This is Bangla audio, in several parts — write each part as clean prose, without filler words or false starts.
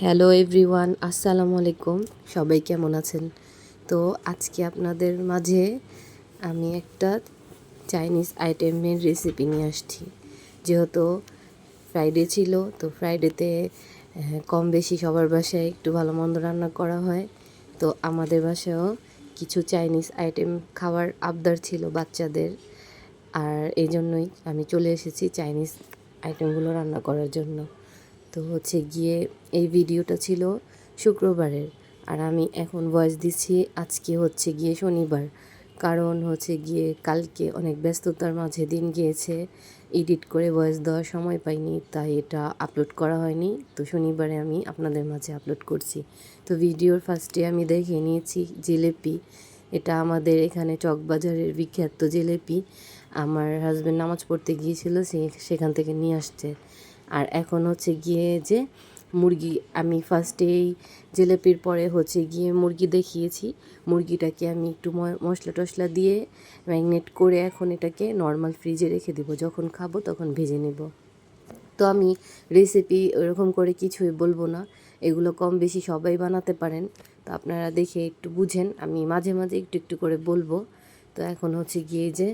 হ্যালো এভরিওয়ান, আসসালামু আলাইকুম। সবাই কেমন আছেন? তো আজকে আপনাদের মাঝে আমি একটা চাইনিজ আইটেমের রেসিপি নিয়ে আসছি। যেহেতু ফ্রাইডে ছিল, তো ফ্রাইডেতে কম বেশি সবার বাসায় একটু ভালো মন্দ রান্না করা হয়। তো আমাদের বাসায়ও কিছু চাইনিজ আইটেম খাওয়ার আবদার ছিল বাচ্চাদের, আর এই জন্যই আমি চলে এসেছি চাইনিজ আইটেমগুলো রান্না করার জন্য। তো হচ্ছে গিয়ে এই ভিডিওটা ছিল শুক্রবারের, আর আমি এখন ভয়েস দিচ্ছি আজকে হচ্ছে গিয়ে শনিবার। কারণ হচ্ছে গিয়ে কালকে অনেক ব্যস্ততার মাঝে দিন গিয়েছে, এডিট করে ভয়েস দেওয়ার সময় পাইনি, তাই এটা আপলোড করা হয়নি। তো শনিবারে আমি আপনাদের মাঝে আপলোড করছি। তো ভিডিওর ফার্স্টে আমি দেখে নিয়েছি জিলেপি। এটা আমাদের এখানে চকবাজারের বিখ্যাত জিলেপি। আমার হাজব্যান্ড নামাজ পড়তে গিয়েছিল, সেখান থেকে নিয়ে আসছে। আর এখন হচ্ছে গিয়ে যে মুরগি, আমি ফার্স্টেই জিলেপির পরে হচ্ছে গিয়ে মুরগি দেখিয়েছি। মুরগিটাকে আমি একটু মশলা টশলা দিয়ে ম্যারিনেট করে এখন এটাকে নর্মাল ফ্রিজে রেখে দেবো, যখন খাবো তখন ভেজে নেব। তো আমি রেসিপি ওরকম করে কিছুই বলবো না, এগুলো কম বেশি সবাই বানাতে পারেন। তো আপনারা দেখে একটু বুঝেন, আমি মাঝে মাঝে একটু একটু করে বলবো। তো এখন হচ্ছে গিয়ে যে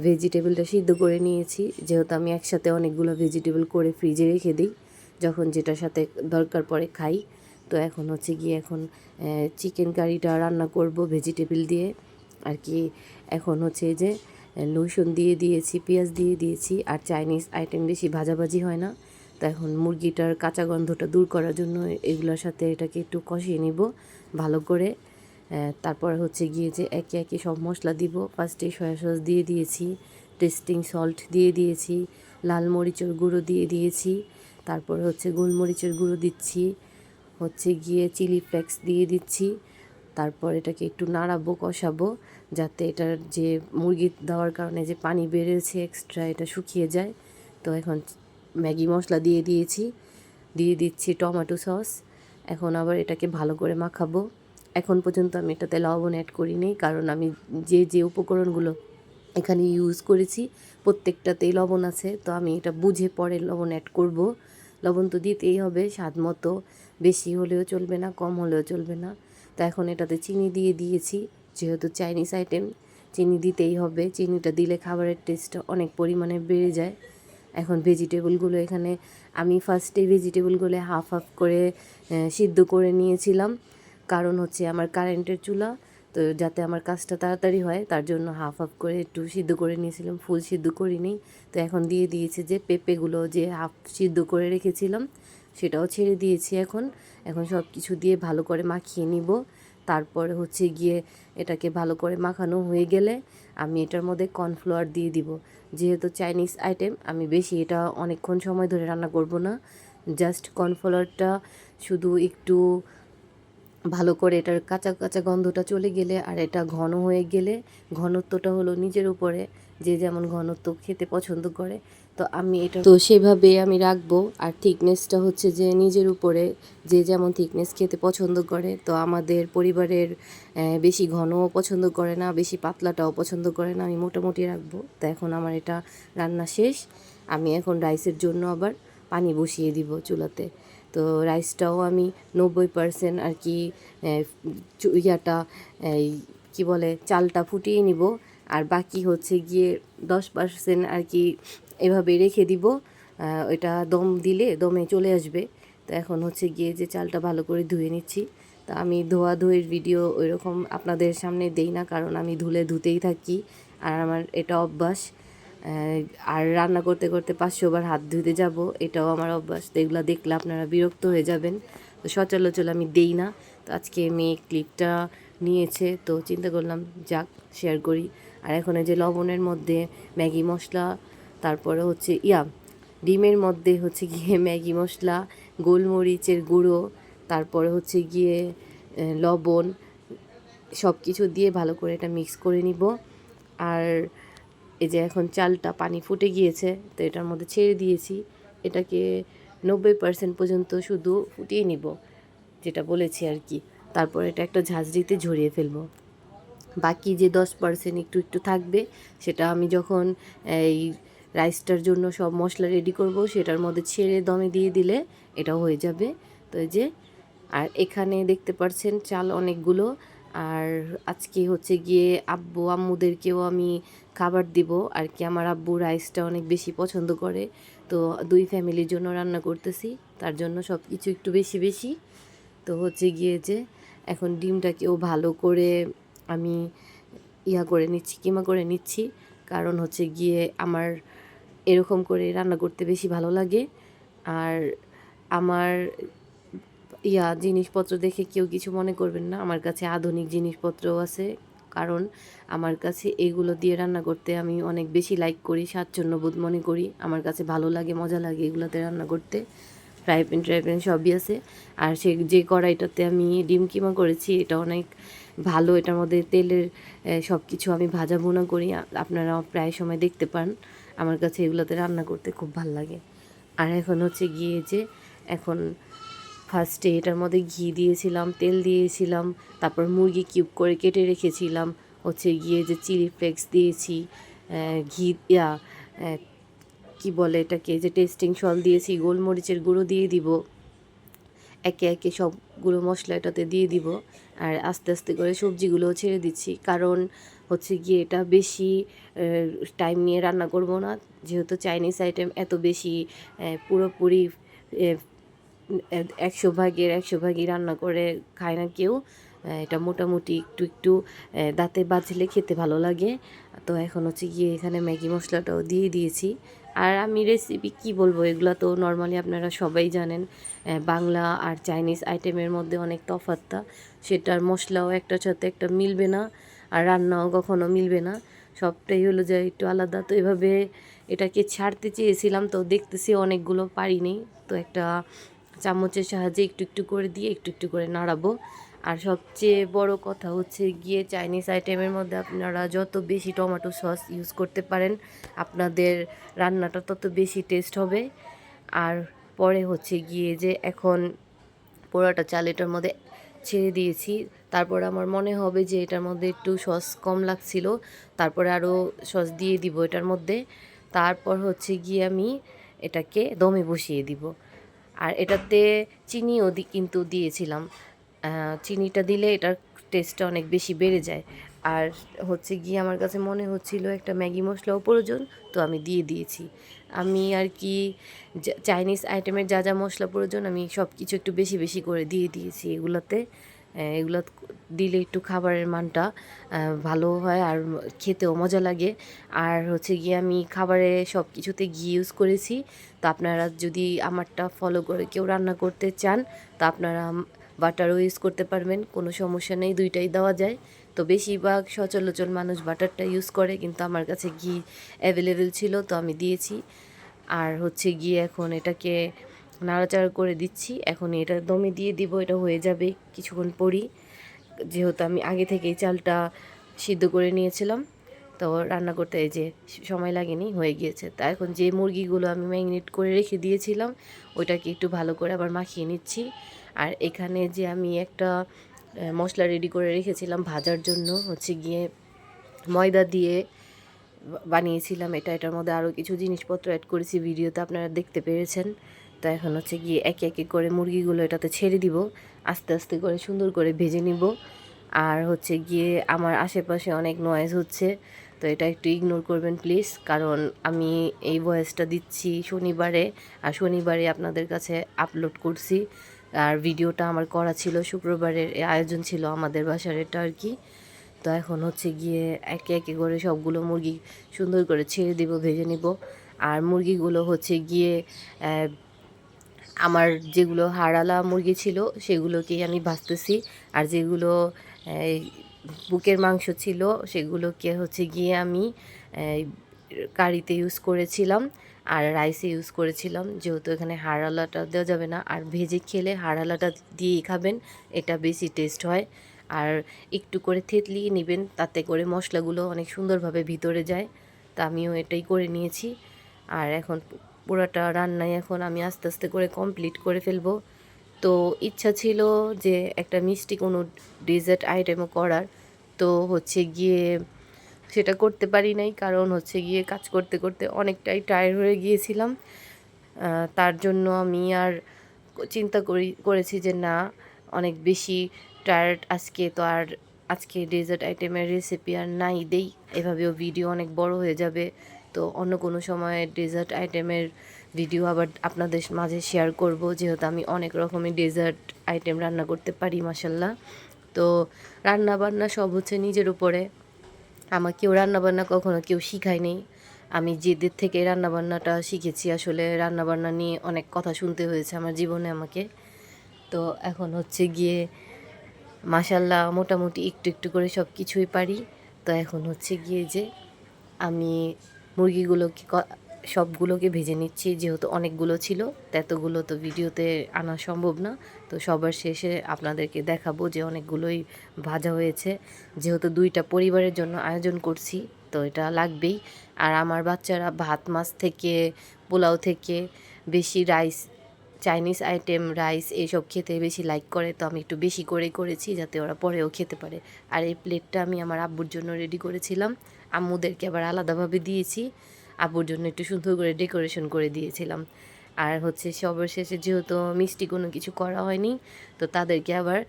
ভেজিটেবলটা সিদ্ধ করে নিয়েছি, যেহেতু আমি একসাথে অনেকগুলো ভেজিটেবল করে ফ্রিজে রেখে দিই, যখন যেটার সাথে দরকার পড়ে খাই। তো এখন হচ্ছে গিয়ে চিকেন কারিটা রান্না করব ভেজিটেবল দিয়ে আর কি। এখন হচ্ছে যে রসুন দিয়ে দিয়েছি, পেঁয়াজ দিয়ে দিয়েছি, আর চাইনিজ আইটেম বেশি ভাজাভাজি হয় না। তো এখন মুরগিটার কাঁচা গন্ধটা দূর করার জন্য এগুলোর সাথে এটাকে একটু কষিয়ে নিব ভালো করে। তারপর হচ্ছে গিয়ে যে একে একে সব মশলা দিব। ফার্স্টে সয়া সস দিয়ে দিয়েছি, টেস্টিং সল্ট দিয়ে দিয়েছি, লাল মরিচের গুঁড়ো দিয়ে দিয়েছি, তারপর হচ্ছে গোলমরিচের গুঁড়ো দিচ্ছি, হচ্ছে গিয়ে চিলি ফ্লেক্স দিয়ে দিচ্ছি। তারপর এটাকে একটু নাড়াবো, কষাবো, যাতে এটার যে মুরগি দেওয়ার কারণে যে পানি বেড়েছে এক্সট্রা, এটা শুকিয়ে যায়। তো এখন ম্যাগি মশলা দিয়ে দিয়েছি, দিয়ে দিচ্ছি টমেটো সস। এখন আবার এটাকে ভালো করে মাখাবো। এখন পর্যন্ত আমি এটাতে লবণ অ্যাড করিনি, কারণ আমি যে যে উপকরণগুলো এখানে ইউজ করেছি প্রত্যেকটাতেই লবণ আছে। তো আমি এটা বুঝে পরে লবণ অ্যাড করব। লবণ তো দিতেই হবে স্বাদ মতো, বেশি হলেও চলবে না, কম হলেও চলবে না। তো এখন এটাতে চিনি দিয়ে দিয়েছি, যেহেতু চাইনিজ আইটেম চিনি দিতেই হবে। চিনিটা দিলে খাবারের টেস্টটা অনেক পরিমাণে বেড়ে যায়। এখন ভেজিটেবলগুলো এখানে আমি ফার্স্টে ভেজিটেবলগুলো হাফ হাফ করে সিদ্ধ করে নিয়েছিলাম, কারণ হচ্ছে আমার কারেন্টের চুলা, তো যাতে আমার কাজটা তাড়াতাড়ি হয় তার জন্য হাফ হাফ করে একটু সিদ্ধ করে নিয়েছিলাম, ফুল সিদ্ধ করিনি। তো এখন দিয়ে দিয়েছি যে পেঁপেগুলো যে হাফ সিদ্ধ করে রেখেছিলাম, সেটাও ছেড়ে দিয়েছি। এখন এখন সব কিছু দিয়ে ভালো করে মাখিয়ে নিব। তারপরে হচ্ছে গিয়ে এটাকে ভালো করে মাখানো হয়ে গেলে আমি এটার মধ্যে কর্নফ্লাওয়ার দিয়ে দিব। যেহেতু চাইনিজ আইটেম, আমি বেশি এটা অনেকক্ষণ সময় ধরে রান্না করব না, জাস্ট কর্নফ্লাওয়ারটা শুধু একটু ভালো করে এটার কাঁচা কাঁচা গন্ধটা চলে গেলে আর এটা ঘন হয়ে গেলে, ঘনত্বটা হলো নিজের উপরে, যে যেমন ঘনত্ব খেতে পছন্দ করে। তো আমি এটা তো সেভাবে আমি রাখবো। আর থিকনেসটা হচ্ছে যে নিজের উপরে, যে যেমন থিকনেস খেতে পছন্দ করে। তো আমাদের পরিবারের বেশি ঘনও পছন্দ করে না, বেশি পাতলাটাও পছন্দ করে না, আমি মোটামুটি রাখবো। তো এখন আমার এটা রান্না শেষ। আমি এখন রাইসের জন্য আবার পানি বসিয়ে দিব চুলাতে। তো রাইসটাও আমি 90% আর কি ইয়াটা এই কী বলে চালটা ফুটিয়ে নিব, আর বাকি হচ্ছে গিয়ে 10% আর কি এভাবে রেখে দিব। ওইটা দম দিলে দমে চলে আসবে। তো এখন হচ্ছে গিয়ে যে চালটা ভালো করে ধুয়ে নিচ্ছি। তা আমি ধোয়ের ভিডিও ওইরকম আপনাদের সামনে দেই না, কারণ আমি ধুতেই থাকি, আর আমার এটা অভ্যাস। আর রান্না করতে করতে 500 বার হাত ধুতে যাব, এটাও আমার অভ্যাস। তো এগুলো দেখলে আপনারা বিরক্ত হয়ে যাবেন, তো সচরাচর আমি দেই না। তো আজকে মেয়ে ক্লিপটা নিয়েছে, তো চিন্তা করলাম যাক শেয়ার করি। আর এখন এই যে লবণের মধ্যে ম্যাগি মশলা, তারপরে হচ্ছে ডিমের মধ্যে হচ্ছে গিয়ে ম্যাগি মশলা, গোলমরিচের গুঁড়ো, তারপরে হচ্ছে গিয়ে লবণ, সব কিছু দিয়ে ভালো করে এটা মিক্স করে নিব। আর এই যে এখন চালটা পানি ফুটে গিয়েছে, তো এটার মধ্যে ছেড়ে দিয়েছি। এটাকে 90% পর্যন্ত শুধু ফুটিয়ে নিব, যেটা বলেছি আর কি। তারপর এটা একটা ঝাঁঝরিতে ঝরিয়ে ফেলবো। বাকি যে 10% একটু একটু থাকবে, সেটা আমি যখন এই রাইসটার জন্য সব মশলা রেডি করব, সেটার মধ্যে ছেড়ে দমে দিয়ে দিলে এটাও হয়ে যাবে। তো এই যে, আর এখানে দেখতে পাচ্ছেন চাল অনেকগুলো। আর আজকে হচ্ছে গিয়ে আব্বু আম্মুদেরকেও আমি খাবার দিব আর কি। আমার আব্বু রাইসটা অনেক বেশি পছন্দ করে, তো 2 ফ্যামিলির জন্য রান্না করতেছি, তার জন্য সব কিছু একটু বেশি বেশি। তো হচ্ছে গিয়ে যে এখন ডিমটাকেও ভালো করে আমি করে নিচ্ছি, কিমা করে নিচ্ছি। কারণ হচ্ছে গিয়ে আমার এরকম করে রান্না করতে বেশি ভালো লাগে। আর আমার জিনিসপত্র দেখে কেউ কিছু মনে করবেন না, আমার কাছে আধুনিক জিনিসপত্রও আছে। কারণ আমার কাছে এগুলো দিয়ে রান্না করতে আমি অনেক বেশি লাইক করি, স্বাচ্ছন্দ্যবোধ মনে করি। আমার কাছে ভালো লাগে, মজা লাগে এগুলোতে রান্না করতে। ফ্রাই প্যান সবই আছে। আর যে কড়াইটাতে আমি ডিম কিমা করেছি এটা অনেক ভালো। এটার মধ্যে তেলের সব কিছু আমি ভাজা ভুনা করি, আপনারা প্রায় সময় দেখতে পান। আমার কাছে এগুলোতে রান্না করতে খুব ভাল লাগে। আর এখন হচ্ছে গিয়ে যে এখন ফার্স্টে এটার মধ্যে ঘি দিয়েছিলাম, তেল দিয়েছিলাম, তারপর মুরগি কিউব করে কেটে রেখেছিলাম, হচ্ছে গিয়ে যে চিলি ফ্লেক্স দিয়েছি, ঘি কি বলে এটাকে, যে টেস্টিং সল্ট দিয়েছি, গোলমরিচের গুঁড়ো দিয়ে দিব। একে একে সবগুলো মশলা এটাতে দিয়ে দিব। আর আস্তে আস্তে করে সবজিগুলোও ছেড়ে দিচ্ছি, কারণ হচ্ছে গিয়ে এটা বেশি টাইম নিয়ে রান্না করব না। যেহেতু চাইনিজ আইটেম এত বেশি পুরোপুরি 100 ভাগের 100 ভাগই রান্না করে খায় না কেউ। এটা মোটামুটি একটু একটু দাঁতে বাজলে খেতে ভালো লাগে। তো এখন হচ্ছে গিয়ে এখানে ম্যাগি মশলাটাও দিয়ে দিয়েছি। আর আমি রেসিপি কি বলবো, এগুলো তো নর্মালি আপনারা সবাই জানেন। বাংলা আর চাইনিজ আইটেমের মধ্যে অনেক তফাৎটা, সেটার মশলাও একটার সাথে একটা মিলবে না, আর রান্নাও কখনো মিলবে না। সবটাই হলো যে একটু আলাদা। তো এভাবে এটাকে ছাড়তে চেয়েছিলাম, তো দেখতেছি অনেকগুলো পারিনি। তো একটা চামচের সাহায্যে একটু একটু করে দিয়ে একটু একটু করে নাড়াবো। আর সবচেয়ে বড় কথা হচ্ছে গিয়ে চাইনিজ আইটেমের মধ্যে আপনারা যত বেশি টমেটো সস ইউজ করতে পারেন, আপনাদের রান্নাটা তত বেশি টেস্ট হবে। আর পরে হচ্ছে গিয়ে যে এখন পোড়াটা চাল এটার মধ্যে ছেড়ে দিয়েছি। তারপর আমার মনে হবে যে এটার মধ্যে একটু সস কম লাগছিল, তারপরে আরও সস দিয়ে দিব এটার মধ্যে। তারপর হচ্ছে গিয়ে আমি এটাকে দমে বসিয়ে দিব। আর এটাতে চিনিও কিন্তু দিয়েছিলাম। চিনিটা দিলে এটার টেস্টটা অনেক বেশি বেড়ে যায়। আর হচ্ছে গিয়ে আমার কাছে মনে হচ্ছিল একটা ম্যাগি মশলাও প্রয়োজন, তো আমি দিয়ে দিয়েছি। আমি আর কি চাইনিজ আইটেমের যা যা মশলা প্রয়োজন আমি সব কিছু একটু বেশি বেশি করে দিয়ে দিয়েছি এগুলোতে। এগুলো দিলে একটু খাবারের মানটা ভালো হয় আর খেতেও মজা লাগে। আর হচ্ছে গিয়ে আমি খাবারে সব কিছুতে ঘি ইউজ করেছি। তো আপনারা যদি আমারটা ফলো করে কেউ রান্না করতে চান, তো আপনারা বাটারও ইউজ করতে পারবেন, কোনো সমস্যা নেই, দুইটাই দেওয়া যায়। তো বেশিরভাগ সচরাচর মানুষ বাটারটা ইউজ করে, কিন্তু আমার কাছে ঘি অ্যাভেলেবেল ছিল, তো আমি দিয়েছি। আর হচ্ছে গিয়ে এখন এটাকে নাড়াচাড়া করে দিচ্ছি। এখন এটা দমে দিয়ে দিব, এটা হয়ে যাবে কিছুক্ষণ পরই। যেহেতু আমি আগে থেকেই চালটা সিদ্ধ করে নিয়েছিলাম, তো রান্না করতে এই যে সময় লাগেনি, হয়ে গিয়েছে। তা এখন যে মুরগিগুলো আমি ম্যারিনেট করে রেখে দিয়েছিলাম ওইটাকে একটু ভালো করে আবার মাখিয়ে নিচ্ছি। আর এখানে যে আমি একটা মশলা রেডি করে রেখেছিলাম ভাজার জন্য, হচ্ছে গিয়ে ময়দা দিয়ে বানিয়েছিলাম এটা। এটার মধ্যে আরও কিছু জিনিসপত্র অ্যাড করেছি, ভিডিওতে আপনারা দেখতে পেরেছেন। তো এখন হচ্ছে গিয়ে একে একে করে মুরগিগুলো এটাতে ছেড়ে দিব, আস্তে আস্তে করে সুন্দর করে ভেজে নিব। আর হচ্ছে গিয়ে আমার আশেপাশে অনেক নয়েজ হচ্ছে, তো এটা একটু ইগনোর করবেন প্লিজ। কারণ আমি এই ভয়েসটা দিচ্ছি শনিবারে, আর শনিবারে আপনাদের কাছে আপলোড করছি। আর ভিডিওটা আমার করা ছিল শুক্রবারের, আয়োজন ছিল আমাদের বাসার এটা আর কি। তো এখন হচ্ছে গিয়ে একে একে করে সবগুলো মুরগি সুন্দর করে ছেড়ে দিব, ভেজে নিব। আর মুরগিগুলো হচ্ছে গিয়ে আমার যেগুলো হাড়ালা মুরগি ছিল সেগুলোকেই আমি ভাজতেছি। আর যেগুলো বুকের মাংস ছিল সেগুলোকে হচ্ছে গিয়ে আমি কারিতে ইউজ করেছিলাম আর রাইসে ইউজ করেছিলাম। যেহেতু এখানে হাড়ালাটা দেওয়া যাবে না, আর ভেজে খেলে হাড়ালাটা দিয়েই খাবেন, এটা বেশি টেস্ট হয়। আর একটু করে থেতলিয়ে নেবেন, তাতে করে মশলাগুলো অনেক সুন্দরভাবে ভিতরে যায়। তা আমিও এটাই করে নিয়েছি। আর এখন পুরোটা রান্নাই এখন আমি আস্তে আস্তে করে কমপ্লিট করে ফেলবো। তো ইচ্ছা ছিল যে একটা মিষ্টি কোনো ডেজার্ট আইটেমও করার, তো হচ্ছে গিয়ে সেটা করতে পারি নাই, কারণ হচ্ছে গিয়ে কাজ করতে করতে অনেকটাই টায়ার্ড হয়ে গিয়েছিলাম। তার জন্য আমি আর চিন্তা করেছি যে না, অনেক বেশি টায়ার্ড আজকে, তো আর আজকে ডেজার্ট আইটেমের রেসিপি আর নাই দেই, এভাবেও ভিডিও অনেক বড় হয়ে যাবে। তো অন্য কোনো সময় ডেজার্ট আইটেমের ভিডিও আবার আপনাদের মাঝে শেয়ার করব, যেহেতু আমি অনেক রকমের ডেজার্ট আইটেম রান্না করতে পারি মাসাল্লাহ। তো রান্না বান্না সব হচ্ছে নিজের উপরে। আমার কেউ রান্নাবান্না কখনো কেউ শিখায় নেই, আমি যেদের থেকে রান্নাবান্নাটা শিখেছি। আসলে রান্নাবান্না নিয়ে অনেক কথা শুনতে হয়েছে আমার জীবনে আমাকে। তো এখন হচ্ছে গিয়ে মাশাল্লাহ মোটামুটি একটু একটু করে সব কিছুই পারি। তো এখন হচ্ছে গিয়ে যে আমি মুরগিগুলোকে সবগুলোকে ভেজে নিচ্ছি, যেহেতু অনেকগুলো ছিল, তো এতগুলো তো ভিডিওতে আনা সম্ভব না। তো সবার শেষে আপনাদেরকে দেখাবো যে অনেকগুলোই ভাজা হয়েছে, যেহেতু 2টা পরিবারের জন্য আয়োজন করছি, তো এটা লাগবেই। আর আমার বাচ্চারা ভাত মাছ থেকে, পোলাও থেকে বেশি রাইস, চাইনিজ আইটেম, রাইস এইসব খেতে বেশি লাইক করে। তো আমি একটু বেশি করেই করেছি যাতে ওরা পরেও খেতে পারে। আর এই প্লেটটা আমি আমার আব্বুর জন্য রেডি করেছিলাম, আম্মুদেরকে আবার আলাদাভাবে দিয়েছি, আব্বুর জন্য একটু সুন্দর করে ডেকোরেশন করে দিয়েছিলাম। আর হচ্ছে সবার শেষে যেহেতু মিষ্টি কোনো কিছু করা হয়নি, তো তাদেরকে আবার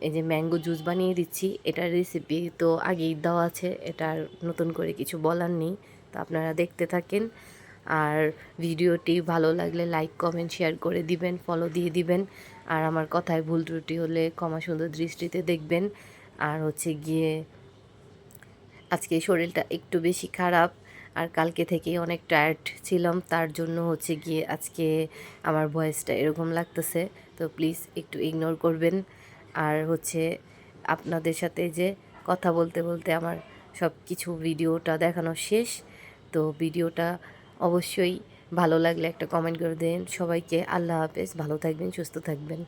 এই যে ম্যাঙ্গো জুস বানিয়ে দিচ্ছি। এটার রেসিপি তো আগেই দেওয়া আছে, এটার নতুন করে কিছু বলার নেই। তো আপনারা দেখতে থাকেন। আর ভিডিওটি ভালো লাগলে লাইক কমেন্ট শেয়ার করে দিবেন, ফলো দিয়ে দিবেন। আর আমার কথায় ভুল ত্রুটি হলে ক্ষমা সুন্দর দৃষ্টিতে দেখবেন। আর হচ্ছে গিয়ে আজকে শরীরটা একটু বেশি খারাপ, আর কালকে থেকেই অনেক টায়ার্ড ছিলাম, তার জন্য হচ্ছে গিয়ে আজকে আমার ভয়েসটা এরকম লাগতেছে। তো প্লিজ একটু ইগনোর করবেন। আর হচ্ছে আপনাদের সাথে যে কথা বলতে বলতে আমার সব কিছু ভিডিওটা দেখানো শেষ। তো ভিডিওটা অবশ্যই ভালো লাগলে একটা কমেন্ট করে দেন। সবাইকে আল্লাহ হাফেজ, ভালো থাকবেন, সুস্থ থাকবেন।